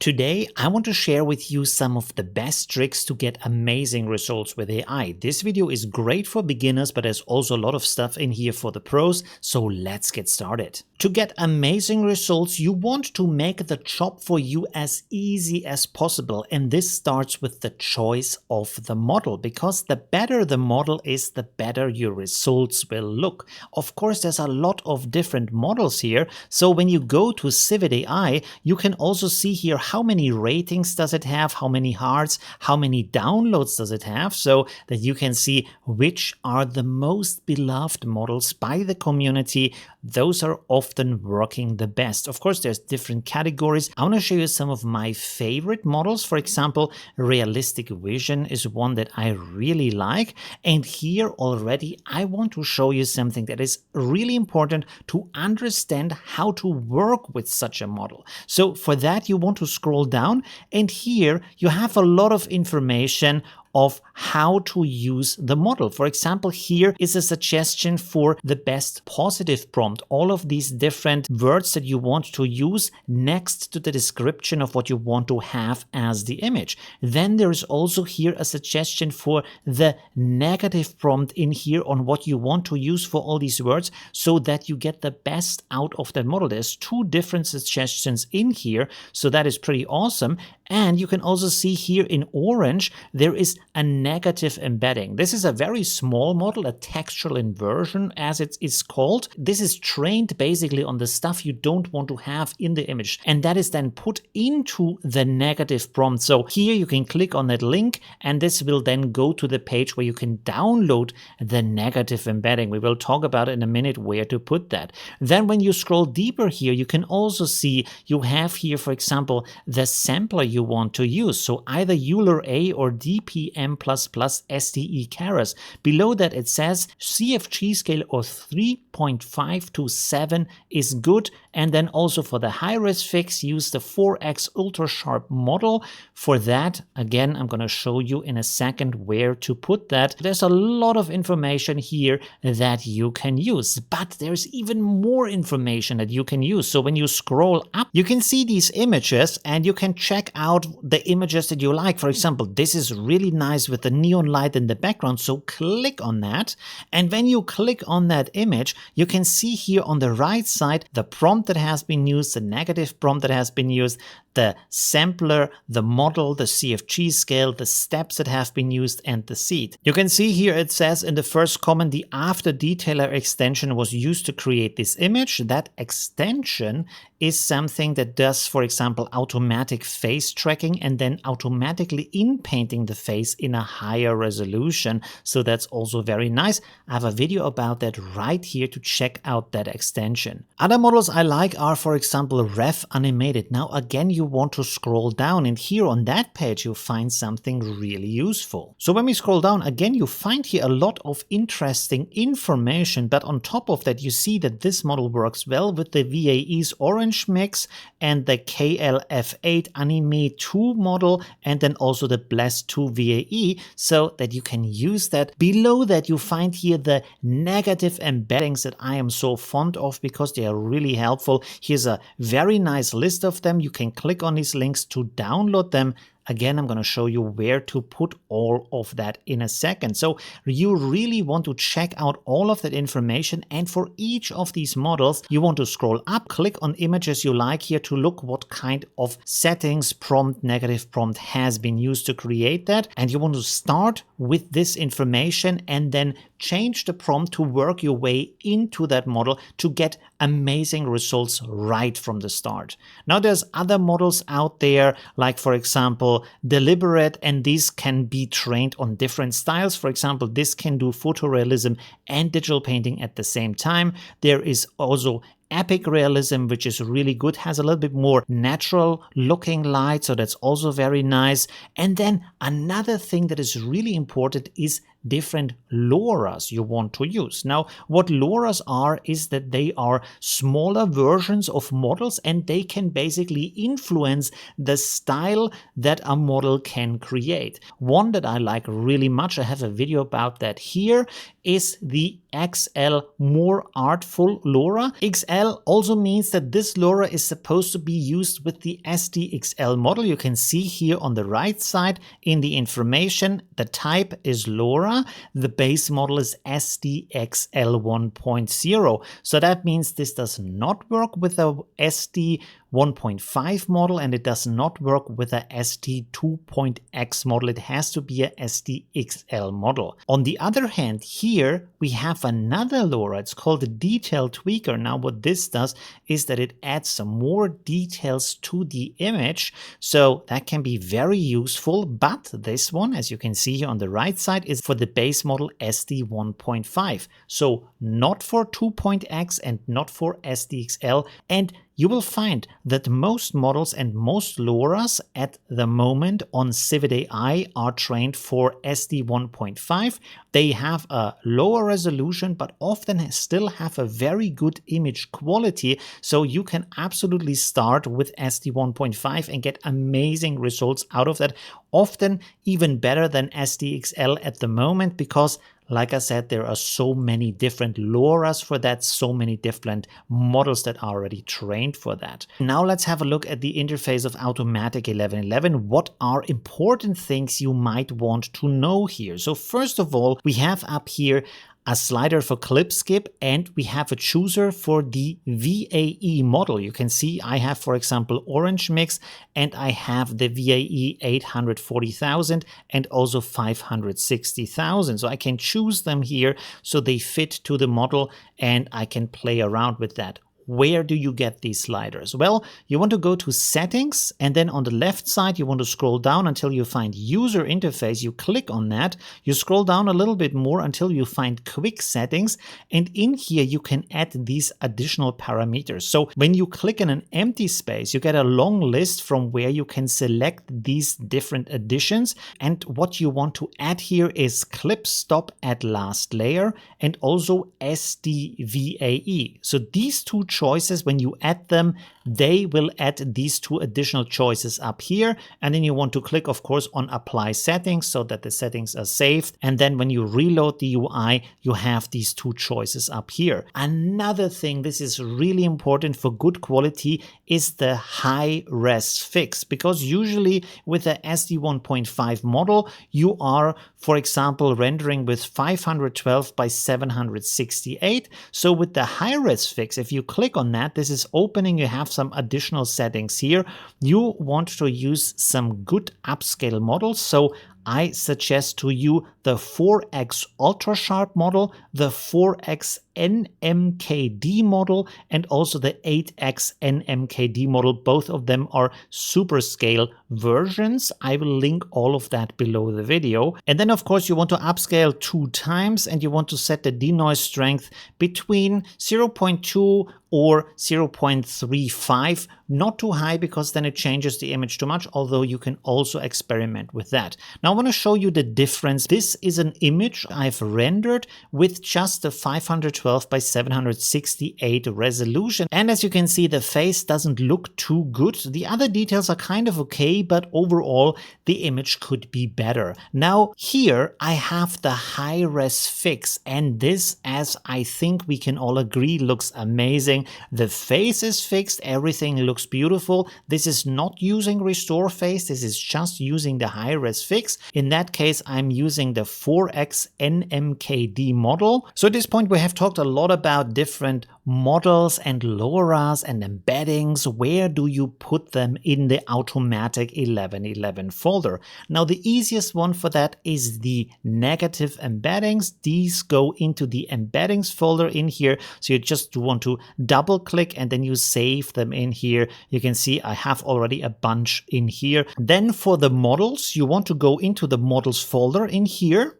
Today, I want to share with you some of the best tricks to get amazing results with AI. This video is great for beginners, but there's also a lot of stuff in here for the pros, so let's get started. To get amazing results, you want to make the job for you as easy as possible, and this starts with the choice of the model, because the better the model is, the better your results will look. Of course, there's a lot of different models here, so when you go to Civet AI, you can also see here how many ratings does it have, how many hearts, how many downloads does it have, so that you can see which are the most beloved models by the community. Those are often working the best. Of course, there's different categories. I want to show you some of my favorite models. For example, realistic vision is one that I really like. And here already, I want to show you something that is really important to understand how to work with such a model. So for that, you want to scroll down, and here you have a lot of information of how to use the model. For example, here is a suggestion for the best positive prompt. All of these different words that you want to use next to the description of what you want to have as the image. Then there is also here a suggestion for the negative prompt in here on what you want to use for all these words so that you get the best out of that model. There's two different suggestions in here, so that is pretty awesome. And you can also see here in orange, there is a negative embedding. This is a very small model, a textual inversion as it is called. This is trained basically on the stuff you don't want to have in the image. And that is then put into the negative prompt. So here you can click on that link, and this will then go to the page where you can download the negative embedding. We will talk about in a minute where to put that. Then when you scroll deeper here, you can also see you have here, for example, the sampler you want to use. So either LoRA or DPM++ SDE Keras. Below that it says CFG scale of 3.5 to 7 is good. And then also for the high-res fix, use the 4x ultra sharp model. For that, again, I'm going to show you in a second where to put that. There's a lot of information here that you can use, but there's even more information that you can use. So when you scroll up, you can see these images and you can check out the images that you like. For example, this is really nice with the neon light in the background. So click on that. And when you click on that image, you can see here on the right side, the prompt that has been used, the negative prompt that has been used, the sampler, the model, the CFG scale, the steps that have been used, and the seed. You can see here it says in the first comment, the after detailer extension was used to create this image. That extension is something that does, for example, automatic face tracking and then automatically inpainting the face in a higher resolution. So that's also very nice. I have a video about that right here to check out that extension. Other models I like are, for example, Ref Animated. Now again, you want to scroll down, and here on that page you'll find something really useful. So when we scroll down again, you find here a lot of interesting information, but on top of that you see that this model works well with the VAE's Orange Mix and the KLF8 Anime 2 model, and then also the Blast 2 VAE, so that you can use that. Below that you find here the negative embeddings that I am so fond of because they are really helpful. Here's a very nice list of them. You can click on these links to download them. Again, I'm going to show you where to put all of that in a second. So you really want to check out all of that information. And for each of these models, you want to scroll up, click on images you like here to look what kind of settings, prompt, negative prompt has been used to create that. And you want to start with this information and then change the prompt to work your way into that model to get amazing results right from the start. Now there's other models out there, like for example, Deliberate, and these can be trained on different styles. For example, this can do photorealism and digital painting at the same time. There is also Epic Realism, which is really good, has a little bit more natural looking light, so that's also very nice. And then another thing that is really important is different LoRas you want to use. Now, what LoRas are is that they are smaller versions of models, and they can basically influence the style that a model can create. One that I like really much, I have a video about that here, is the XL more artful LoRa. XL also means that this LoRa is supposed to be used with the SDXL model. You can see here on the right side in the information, the type is LoRa, the base model is SDXL 1.0. So that means this does not work with a SD 1.5 model, and it does not work with a SD2.x model. It has to be a SDXL model. On the other hand, here we have another LoRa. It's called a detail tweaker. Now what this does is that it adds some more details to the image, so that can be very useful. But this one, as you can see here on the right side, is for the base model SD 1.5. So not for 2.x and not for SDXL. And you will find that most models and most LoRas at the moment on Civid AI are trained for SD 1.5. They have a lower resolution, but often still have a very good image quality. So you can absolutely start with SD 1.5 and get amazing results out of that. Often even better than SDXL at the moment, because like I said, there are so many different LoRas for that, so many different models that are already trained for that. Now let's have a look at the interface of Automatic 1111. What are important things you might want to know here? So first of all, we have up here a slider for clip skip, and we have a chooser for the VAE model. You can see I have, for example, orange mix, and I have the VAE 840,000 and also 560,000. So I can choose them here so they fit to the model, and I can play around with that. Where do you get these sliders? Well, you want to go to settings, and then on the left side, you want to scroll down until you find user interface. You click on that. You scroll down a little bit more until you find quick settings. And in here, you can add these additional parameters. So when you click in an empty space, you get a long list from where you can select these different additions. And what you want to add here is clip stop at last layer and also SDVAE. So these two choices, when you add them, they will add these two additional choices up here. And then you want to click, of course, on apply settings so that the settings are saved. And then when you reload the UI, you have these two choices up here. Another thing, this is really important for good quality, is the high res fix, because usually with the SD 1.5 model, you are, for example, rendering with 512 by 768. So with the high res fix, if you click on that, this is opening, you have some additional settings here. You want to use some good upscale models. So I suggest to you the 4x ultra sharp model, the 4x NMKD model, and also the 8x NMKD model. Both of them are super scale versions. I will link all of that below the video. And then of course you want to upscale 2 times, and you want to set the denoise strength between 0.2 or 0.35, not too high because then it changes the image too much, although you can also experiment with that. Now I want to show you the difference. This is an image I've rendered with just the 512 by 768 resolution. And as you can see, the face doesn't look too good. The other details are kind of okay, but overall the image could be better. Now here I have the high res fix, and this, as I think we can all agree, looks amazing. The face is fixed, everything looks beautiful. This is not using restore face, this is just using the high res fix. In that case, I'm using the 4x NMKD model. So at this point, we have talked a lot about different models and LoRas and embeddings. Where do you put them in the Automatic 1111 folder? Now, the easiest one for that is the negative embeddings. These go into the embeddings folder in here. So you just want to double click and then you save them in here. You can see I have already a bunch in here. Then for the models, you want to go into the models folder in here.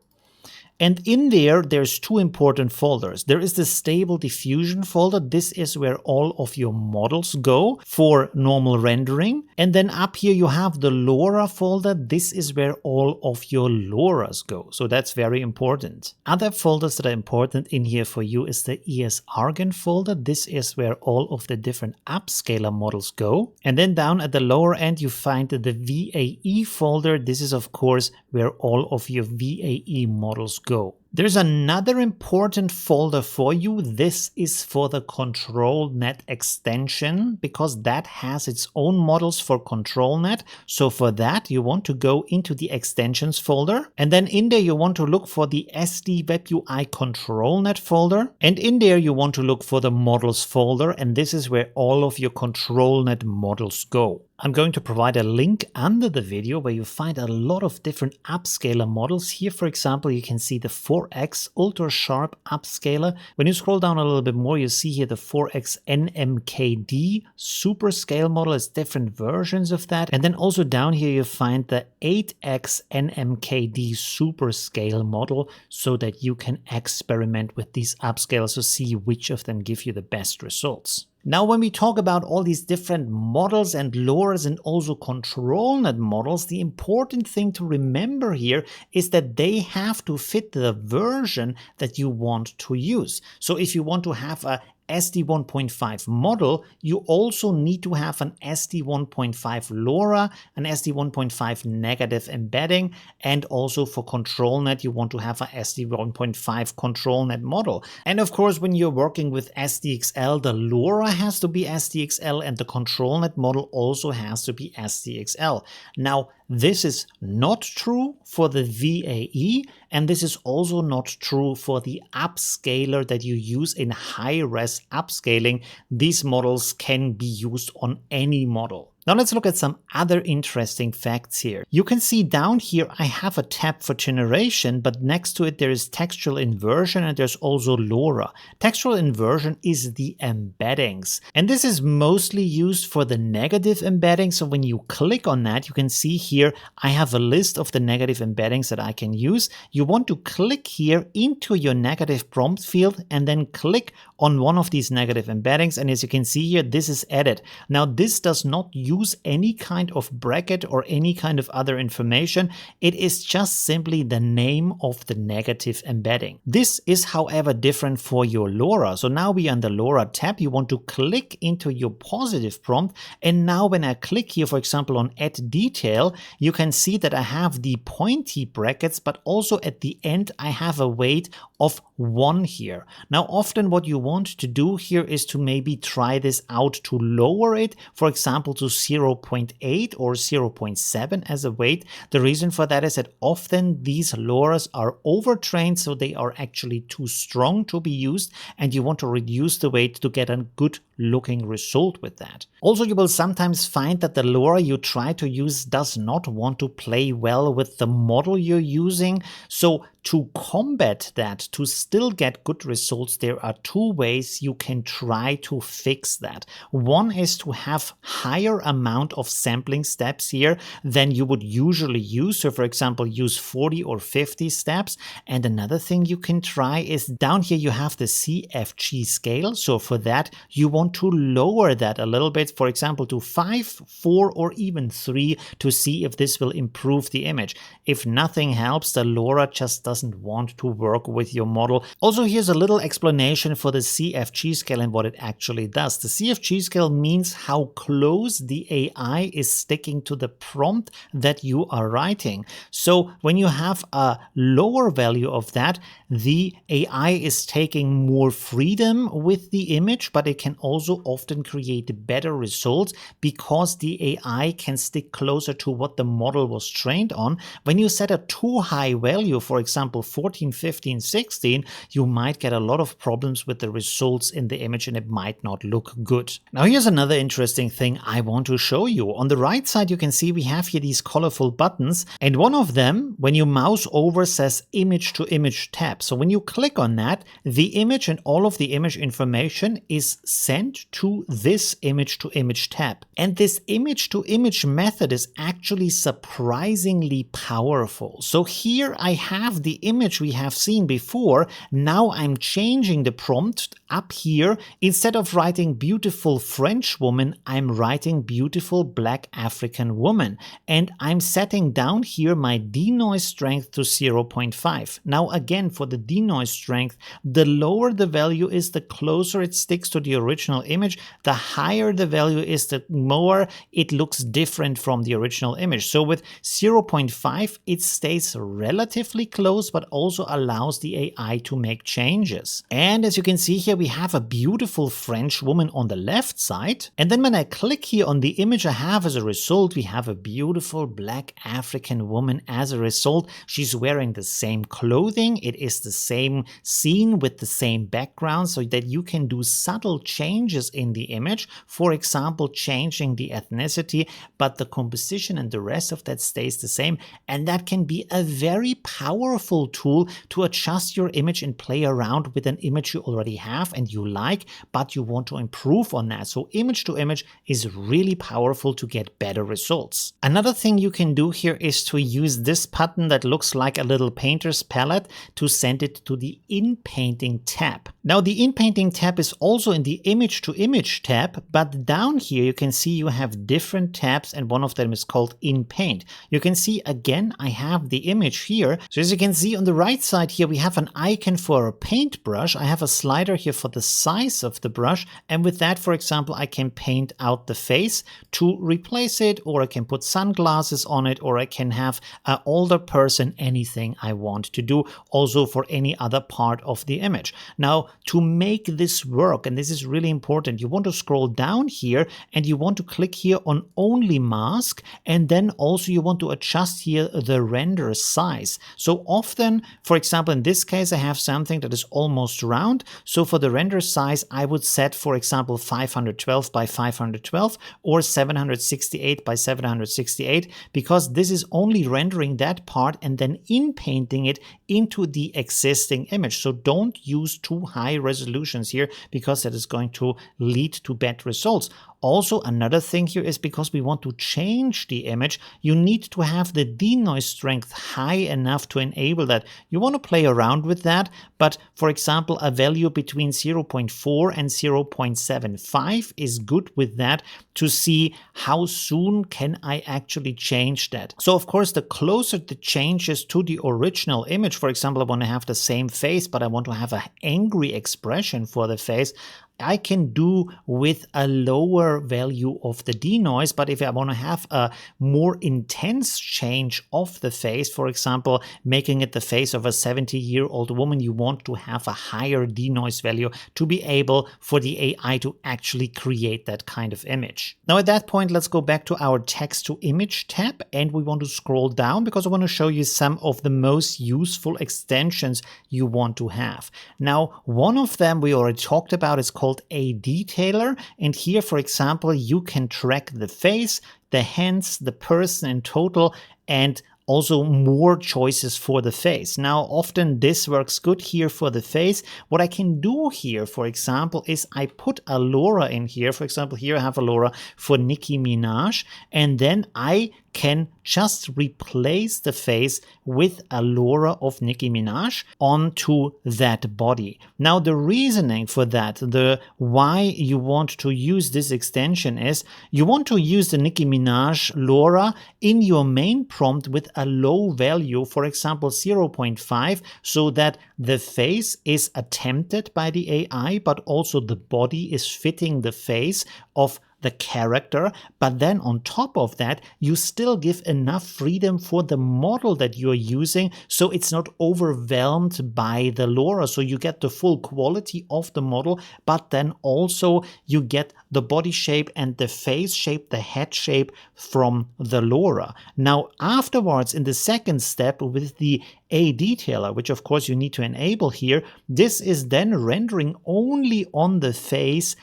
And in there, there's two important folders. There is the stable diffusion folder. This is where all of your models go for normal rendering. And then up here you have the LoRA folder. This is where all of your LoRas go. So that's very important. Other folders that are important in here for you is the ES-Argon folder. This is where all of the different upscaler models go. And then down at the lower end, you find the VAE folder. This is of course where all of your VAE models go. There's another important folder for you. This is for the Controlnet extension because that has its own models for Controlnet. So for that, you want to go into the extensions folder, and then in there you want to look for the SD WebUI Controlnet folder, and in there you want to look for the models folder, and this is where all of your Controlnet models go. I'm going to provide a link under the video where you find a lot of different upscaler models. Here, for example, you can see the 4X Ultra Sharp Upscaler. When you scroll down a little bit more, you see here the 4X NMKD Super Scale model is different versions of that. And then also down here, you find the 8X NMKD Super Scale model so that you can experiment with these upscalers to see which of them give you the best results. Now, when we talk about all these different models and LoRas and also Controlnet models, the important thing to remember here is that they have to fit the version that you want to use. So if you want to have a SD 1.5 model, you also need to have an SD 1.5 LoRa, an SD 1.5 negative embedding, and also for Controlnet, you want to have a SD 1.5 Controlnet model. And of course, when you're working with SDXL, the LoRa has to be SDXL and the Controlnet model also has to be SDXL. Now, this is not true for the VAE, and this is also not true for the upscaler that you use in high-res upscaling. These models can be used on any model. Now let's look at some other interesting facts here. You can see down here I have a tab for generation, but next to it there is textual inversion and there's also LoRa. Textual inversion is the embeddings, and this is mostly used for the negative embedding. So when you click on that, you can see here I have a list of the negative embeddings that I can use. You want to click here into your negative prompt field and then click on one of these negative embeddings, and as you can see here, this is added. Now this does not use any kind of bracket or any kind of other information. It is just simply the name of the negative embedding. This is, however, different for your LoRa. So now we are on the LoRa tab. You want to click into your positive prompt. And now when I click here, for example, on add detail, you can see that I have the pointy brackets, but also at the end, I have a weight of 1 here. Now, often what you want to do here is to maybe try this out to lower it, for example, to 0.8 or 0.7 as a weight. The reason for that is that often these LoRas are overtrained, so they are actually too strong to be used, and you want to reduce the weight to get a good looking result with that. Also, you will sometimes find that the LoRa you try to use does not want to play well with the model you're using. So to combat that, to still get good results, there are two ways you can try to fix that. One is to have higher amount of sampling steps here than you would usually use. So for example, use 40 or 50 steps. And another thing you can try is down here you have the CFG scale. So for that, you want to lower that a little bit, for example, to 5, 4, or even 3 to see if this will improve the image. If nothing helps, the LoRa just doesn't want to work with your model. Also, here's a little explanation for the CFG scale and what it actually does. The CFG scale means how close the AI is sticking to the prompt that you are writing. So when you have a lower value of that, the AI is taking more freedom with the image, but it can also often create better results because the AI can stick closer to what the model was trained on. When you set a too high value, for example, 14, 15, 16, you might get a lot of problems with the results in the image and it might not look good. Now here's another interesting thing I want to show you. On the right side, you can see we have here these colorful buttons, and one of them, when you mouse over, says image to image tab. So when you click on that, the image and all of the image information is sent sent to this image-to-image tab. And this image-to-image method is actually surprisingly powerful. So here I have the image we have seen before. Now I'm changing the prompt up here. Instead of writing beautiful French woman, I'm writing beautiful black African woman. And I'm setting down here my denoise strength to 0.5. Now again, for the denoise strength, the lower the value is, the closer it sticks to the original image. The higher the value is, the more it looks different from the original image. So with 0.5, it stays relatively close, but also allows the AI to make changes. And as you can see here, we have a beautiful French woman on the left side. And then when I click here on the image I have as a result, we have a beautiful black African woman as a result. She's wearing the same clothing. It is the same scene with the same background, so that you can do subtle changes in the image. For example, changing the ethnicity, but the composition and the rest of that stays the same. And that can be a very powerful tool to adjust your image and play around with an image you already have and you like, but you want to improve on that. So image to image is really powerful to get better results. Another thing you can do here is to use this button that looks like a little painter's palette to send it to the inpainting tab. Now the inpainting tab is also in the image to image tab, but down here you can see you have different tabs, and one of them is called inpaint. You can see again I have the image here. So as you can see on the right side here, we have an icon for a paintbrush. I have a slider here for the size of the brush, and with that, for example, I can paint out the face to replace it, or I can put sunglasses on it, or I can have an older person, anything I want to do, also for any other part of the image. Now to make this work, and this is really important, you want to scroll down here and you want to click here on only mask, and then also you want to adjust here the render size. So often, for example, in this case I have something that is almost round, so for the render size I would set, for example, 512 by 512 or 768 by 768, because this is only rendering that part and then inpainting it into the existing image. So don't use too high resolutions here, because that is going to lead to bad results. Also, another thing here is, because we want to change the image, you need to have the denoise strength high enough to enable that. You want to play around with that, but for example, a value between 0.4 and 0.75 is good with that, to see how soon can I actually change that. So of course, the closer the changes to the original image, for example, I want to have the same face, but I want to have an angry expression for the face, I can do with a lower value of the denoise. But if I want to have a more intense change of the face, for example, making it the face of a 70-year-old woman, you want to have a higher denoise value to be able for the AI to actually create that kind of image. Now at that point, let's go back to our text to image tab, and we want to scroll down because I want to show you some of the most useful extensions you want to have. Now, one of them we already talked about is called a detailer, and here, for example, you can track the face, the hands, the person in total, and also more choices for the face. Now, often this works good here for the face. What I can do here, for example, is I put a LoRa in here. For example, here I have a LoRa for Nicki Minaj, and then I can just replace the face with a LoRa of Nicki Minaj onto that body. Now, the reasoning for that, the why you want to use this extension is you want to use the Nicki Minaj LoRa in your main prompt with a low value, for example, 0.5, so that the face is attempted by the AI, but also the body is fitting the face of the character. But then on top of that, you still give enough freedom for the model that you're using, so it's not overwhelmed by the LoRa. So you get the full quality of the model, but then also you get the body shape and the face shape, the head shape from the LoRa. Now, afterwards, in the second step with the A detailer, which of course you need to enable here, this is then rendering only on the face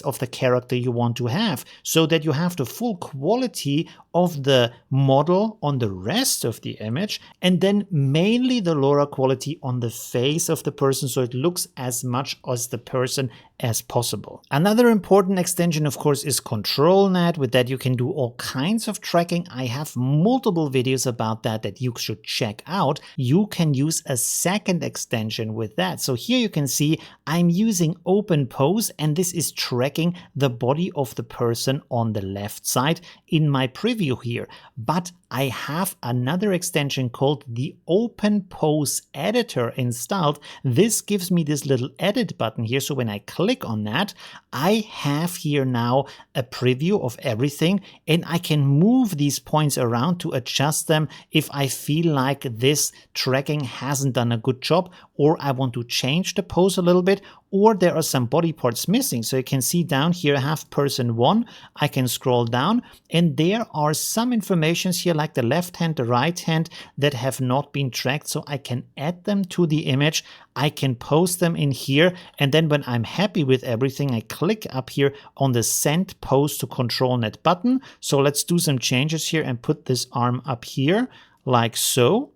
of the character you want to have, so that you have the full quality of the model on the rest of the image, and then mainly the LoRa quality on the face of the person so it looks as much as the person as possible. Another important extension, of course, is Controlnet. With that, you can do all kinds of tracking. I have multiple videos about that you should check out. You can use a second extension with that. So here you can see I'm using Open Pose, and this is tracking the body of the person on the left side in my preview here. But I have another extension called the Open Pose Editor installed. This gives me this little edit button here. So when I click on that, I have here now a preview of everything, and I can move these points around to adjust them if I feel like this tracking hasn't done a good job, or I want to change the pose a little bit, or there are some body parts missing. So you can see down here I have person 1. I can scroll down, and there are some informations here like the left hand, the right hand that have not been tracked. So I can add them to the image. I can post them in here, and then when I'm happy with everything, I click up here on the Send Pose to Controlnet button. So let's do some changes here and put this arm up here like so.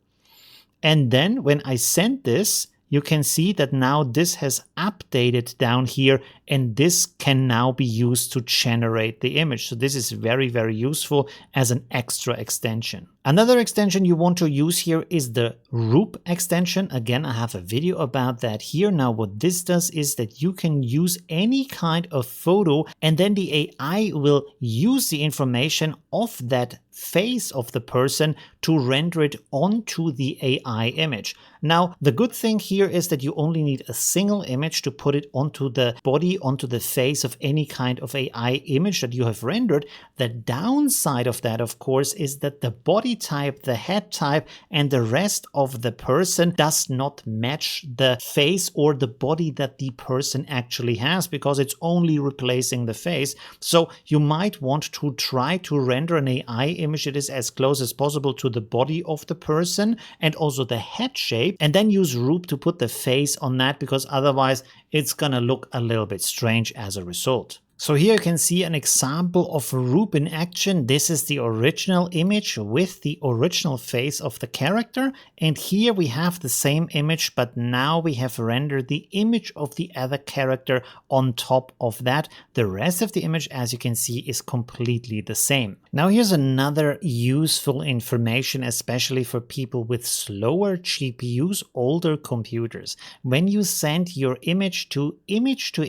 And then when I send this, you can see that now this has updated down here, and this can now be used to generate the image. So this is very, very useful as an extra extension. Another extension you want to use here is the Roop extension. Again, I have a video about that here. Now what this does is that you can use any kind of photo, and then the AI will use the information of that face of the person to render it onto the AI image. Now, the good thing here is that you only need a single image to put it onto the body, onto the face of any kind of AI image that you have rendered. The downside of that, of course, is that the body type, the head type, and the rest of the person does not match the face or the body that the person actually has, because it's only replacing the face. So you might want to try to render an AI image that is as close as possible to the body of the person and also the head shape, and then use Roop to put the face on that, because otherwise it's gonna look a little bit strange as a result. So here you can see an example of Roop in action. This is the original image with the original face of the character. And here we have the same image, but now we have rendered the image of the other character on top of that. The rest of the image, as you can see, is completely the same. Now here's another useful information, especially for people with slower GPUs, older computers. When you send your image to image to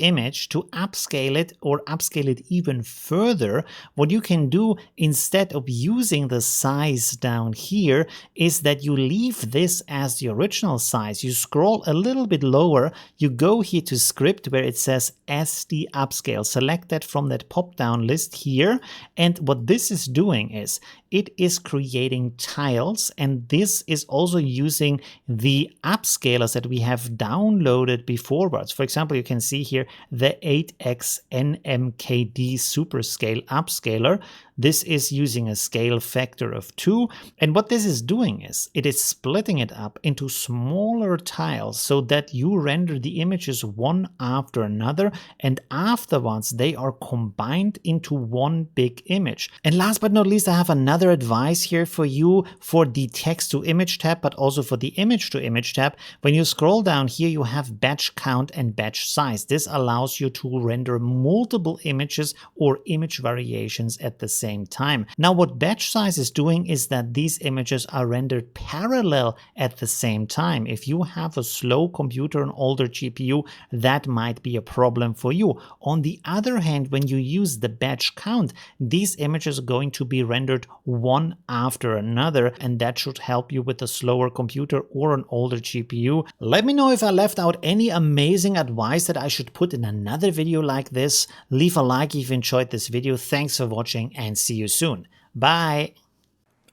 upscale it or upscale it even further, what you can do instead of using the size down here is that you leave this as the original size. You scroll a little bit lower, you go here to script where it says SD upscale. Select that from that pop down list here, and what this is doing is it is creating tiles, and this is also using the upscalers that we have downloaded beforwards. For example, you can see here the 8x NMKD Superscale upscaler. This is using a scale factor of 2, and what this is doing is it is splitting it up into smaller tiles so that you render the images one after another, and afterwards they are combined into one big image. And last but not least, I have another advice here for you for the text to image tab, but also for the image to image tab. When you scroll down here, you have batch count and batch size. This allows you to render multiple images or image variations at the same time. Now what batch size is doing is that these images are rendered parallel at the same time. If you have a slow computer, an older GPU, that might be a problem for you. On the other hand, when you use the batch count, these images are going to be rendered one after another, and that should help you with a slower computer or an older GPU. Let me know if I left out any amazing advice that I should put in another video like this. Leave a like if you enjoyed this video. Thanks for watching, and see you soon. Bye!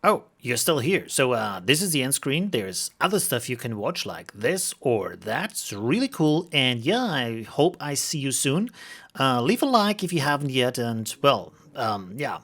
Oh, you're still here. So this is the end screen. There's other stuff you can watch like this or that. It's really cool. And yeah, I hope I see you soon. Leave a like if you haven't yet. And well, yeah.